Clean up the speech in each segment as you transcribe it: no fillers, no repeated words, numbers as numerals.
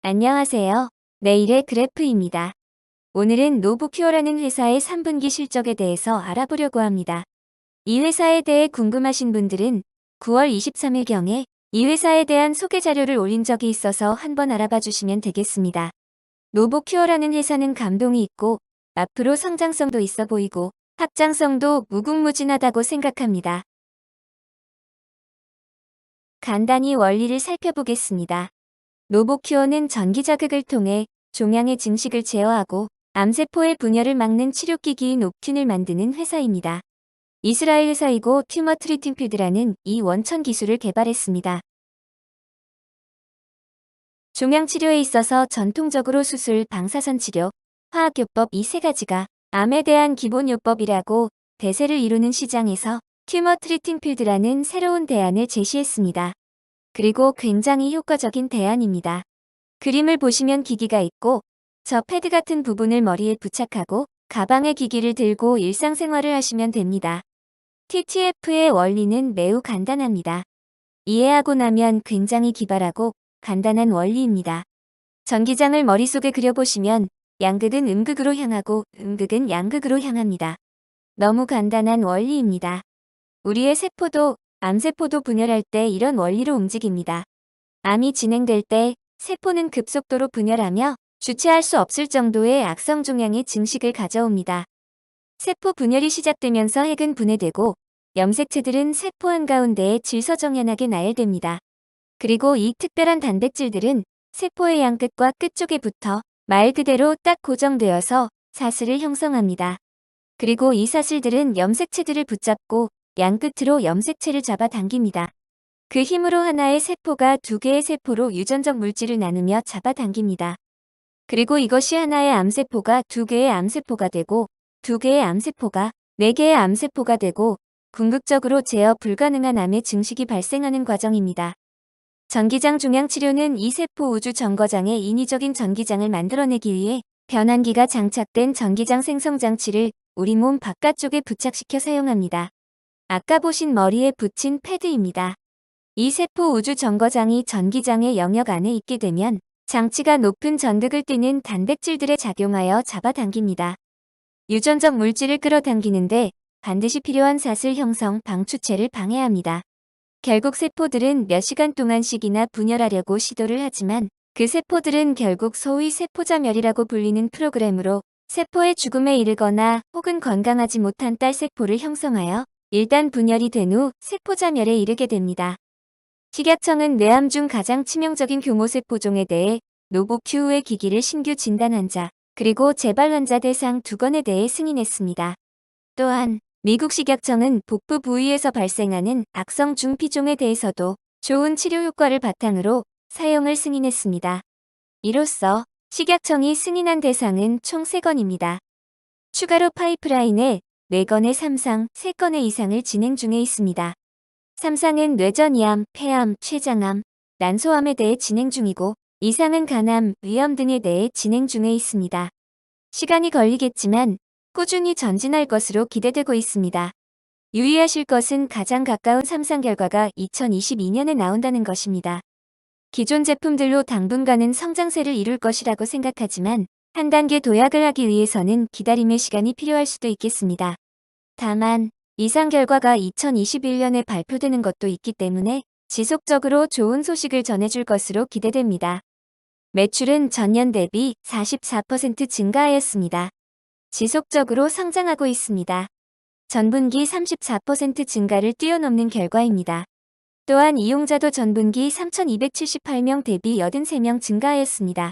안녕하세요. 내일의 그래프입니다. 오늘은 노보큐어라는 회사의 3분기 실적에 대해서 알아보려고 합니다. 이 회사에 대해 궁금하신 분들은 9월 23일경에 이 회사에 대한 소개 자료를 올린 적이 있어서 한번 알아봐 주시면 되겠습니다. 노보큐어라는 회사는 감동이 있고 앞으로 성장성도 있어 보이고 확장성도 무궁무진하다고 생각합니다. 간단히 원리를 살펴보겠습니다. 노보큐어는 전기 자극을 통해 종양의 증식을 제어하고 암세포의 분열을 막는 치료기기인 옵튠을 만드는 회사입니다. 이스라엘 회사이고 튜머 트리팅 필드라는 이 원천 기술을 개발했습니다. 종양 치료에 있어서 전통적으로 수술, 방사선 치료, 화학요법 이 세 가지가 암에 대한 기본 요법이라고 대세를 이루는 시장에서 튜머 트리팅 필드라는 새로운 대안을 제시했습니다. 그리고 굉장히 효과적인 대안입니다. 그림을 보시면 기기가 있고 저 패드 같은 부분을 머리에 부착하고 가방에 기기를 들고 일상생활을 하시면 됩니다. TTF의 원리는 매우 간단합니다. 이해하고 나면 굉장히 기발하고 간단한 원리입니다. 전기장을 머릿속에 그려보시면 양극은 음극으로 향하고 음극은 양극으로 향합니다. 너무 간단한 원리입니다. 우리의 세포도 암세포도 분열할 때 이런 원리로 움직입니다. 암이 진행될 때 세포는 급속도로 분열하며 주체할 수 없을 정도의 악성 종양의 증식을 가져옵니다. 세포 분열이 시작되면서 핵은 분해되고 염색체들은 세포 한가운데에 질서정연하게 나열됩니다. 그리고 이 특별한 단백질들은 세포의 양끝과 끝쪽에 붙어 말 그대로 딱 고정되어서 사슬을 형성합니다. 그리고 이 사슬들은 염색체들을 붙잡고 양끝으로 염색체를 잡아당깁니다. 그 힘으로 하나의 세포가 두 개의 세포로 유전적 물질을 나누며 잡아당깁니다. 그리고 이것이 하나의 암세포가 두 개의 암세포가 되고 두 개의 암세포가 네 개의 암세포가 되고 궁극적으로 제어 불가능한 암의 증식이 발생하는 과정입니다. 전기장 종양 치료는 이 세포 우주 정거장에 인위적인 전기장을 만들어내기 위해 변환기가 장착된 전기장 생성 장치를 우리 몸 바깥쪽에 부착시켜 사용합니다. 아까 보신 머리에 붙인 패드입니다. 이 세포 우주 정거장이 전기장의 영역 안에 있게 되면 장치가 높은 전극을 띠는 단백질들에 작용하여 잡아당깁니다. 유전적 물질을 끌어당기는데 반드시 필요한 사슬 형성 방추체를 방해합니다. 결국 세포들은 몇 시간 동안씩이나 분열하려고 시도를 하지만 그 세포들은 결국 소위 세포자멸이라고 불리는 프로그램으로 세포의 죽음에 이르거나 혹은 건강하지 못한 딸세포를 형성하여 일단 분열이 된 후 세포자멸에 이르게 됩니다. 식약청은 뇌암 중 가장 치명적인 교모세포종에 대해 노보큐의 기기를 신규 진단 환자 그리고 재발 환자 대상 2건에 대해 승인했습니다. 또한 미국 식약청은 복부 부위에서 발생하는 악성 중피종에 대해서도 좋은 치료 효과를 바탕으로 사용을 승인했습니다. 이로써 식약청이 승인한 대상은 총 3건입니다. 추가로 파이프라인에 4건의 3상, 3건의 이상을 진행 중에 있습니다. 3상은 뇌전이암, 폐암, 췌장암, 난소암에 대해 진행 중이고 2상은 간암, 위암 등에 대해 진행 중에 있습니다. 시간이 걸리겠지만 꾸준히 전진할 것으로 기대되고 있습니다. 유의하실 것은 가장 가까운 3상 결과가 2022년에 나온다는 것입니다. 기존 제품들로 당분간은 성장세를 이룰 것이라고 생각하지만 한 단계 도약을 하기 위해서는 기다림의 시간이 필요할 수도 있겠습니다. 다만 이상 결과가 2021년에 발표되는 것도 있기 때문에 지속적으로 좋은 소식을 전해줄 것으로 기대됩니다. 매출은 전년 대비 44% 증가하였습니다. 지속적으로 성장하고 있습니다. 전분기 34% 증가를 뛰어넘는 결과입니다. 또한 이용자도 전분기 3,278명 대비 83명 증가하였습니다.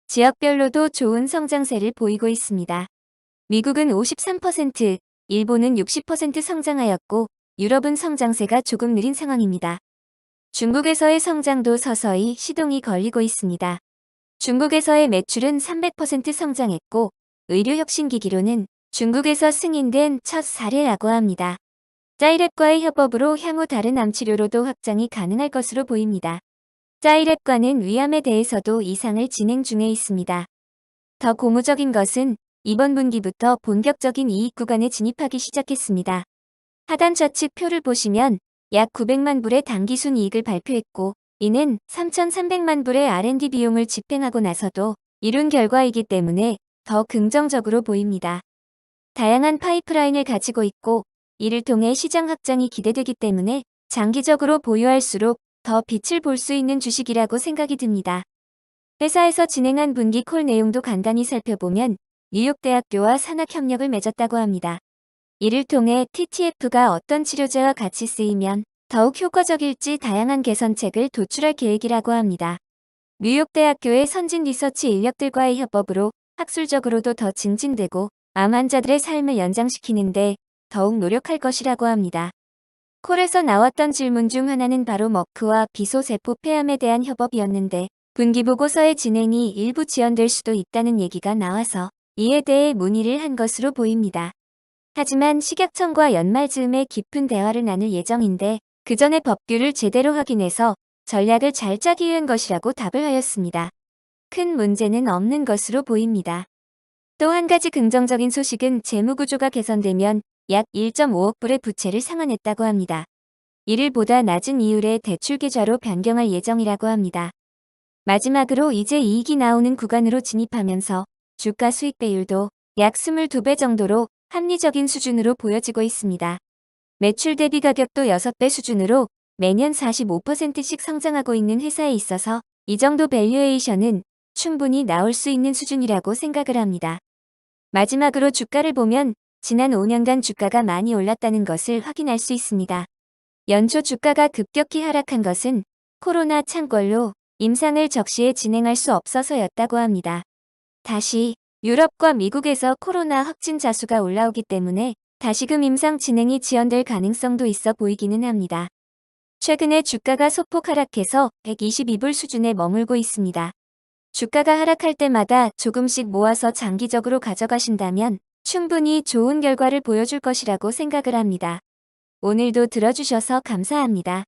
지역별로도 좋은 성장세를 보이고 있습니다. 미국은 53%, 일본은 60% 성장하였고 유럽은 성장세가 조금 느린 상황입니다. 중국에서의 성장도 서서히 시동이 걸리고 있습니다. 중국에서의 매출은 300% 성장했고 의료혁신기기로는 중국에서 승인된 첫 사례라고 합니다. 짜이랩과의 협업으로 향후 다른 암치료로도 확장이 가능할 것으로 보입니다. 짜이랩과는 위암에 대해서도 이상을 진행 중에 있습니다. 더 고무적인 것은 이번 분기부터 본격적인 이익 구간에 진입하기 시작했습니다. 하단 좌측 표를 보시면 약 900만 불의 단기순이익을 발표했고 이는 3,300만 불의 R&D 비용을 집행하고 나서도 이룬 결과이기 때문에 더 긍정적으로 보입니다. 다양한 파이프라인을 가지고 있고 이를 통해 시장 확장이 기대되기 때문에 장기적으로 보유할수록 더 빛을 볼 수 있는 주식이라고 생각이 듭니다. 회사에서 진행한 분기 콜 내용도 간단히 살펴보면 뉴욕대학교와 산학 협력을 맺었다고 합니다. 이를 통해 TTF가 어떤 치료제와 같이 쓰이면 더욱 효과적일지 다양한 개선책을 도출할 계획이라고 합니다. 뉴욕대학교의 선진 리서치 인력들과의 협업으로 학술적으로도 더 증진되고 암 환자들의 삶을 연장시키는데 더욱 노력할 것이라고 합니다. 콜에서 나왔던 질문 중 하나는 바로 머크와 비소세포 폐암에 대한 협업이었는데 분기 보고서의 진행이 일부 지연될 수도 있다는 얘기가 나와서 이에 대해 문의를 한 것으로 보입니다. 하지만 식약청과 연말 즈음에 깊은 대화를 나눌 예정인데 그 전에 법규를 제대로 확인해서 전략을 잘 짜기 위한 것이라고 답을 하였습니다. 큰 문제는 없는 것으로 보입니다. 또 한 가지 긍정적인 소식은 재무구조가 개선되면 약 1.5억 불의 부채를 상환했다고 합니다. 이를 보다 낮은 이율의 대출 계좌로 변경할 예정이라고 합니다. 마지막으로 이제 이익이 나오는 구간으로 진입하면서 주가 수익 배율도 약 22배 정도로 합리적인 수준으로 보여지고 있습니다. 매출 대비 가격도 6배 수준으로 매년 45%씩 성장하고 있는 회사에 있어서 이 정도 밸류에이션은 충분히 나올 수 있는 수준이라고 생각을 합니다. 마지막으로 주가를 보면 지난 5년간 주가가 많이 올랐다는 것을 확인할 수 있습니다. 연초 주가가 급격히 하락한 것은 코로나 창궐로 임상을 적시에 진행할 수 없어서였다고 합니다. 다시 유럽과 미국에서 코로나 확진자 수가 올라오기 때문에 다시금 임상 진행이 지연될 가능성도 있어 보이기는 합니다. 최근에 주가가 소폭 하락해서 122불 수준에 머물고 있습니다. 주가가 하락할 때마다 조금씩 모아서 장기적으로 가져가신다면 충분히 좋은 결과를 보여줄 것이라고 생각을 합니다. 오늘도 들어주셔서 감사합니다.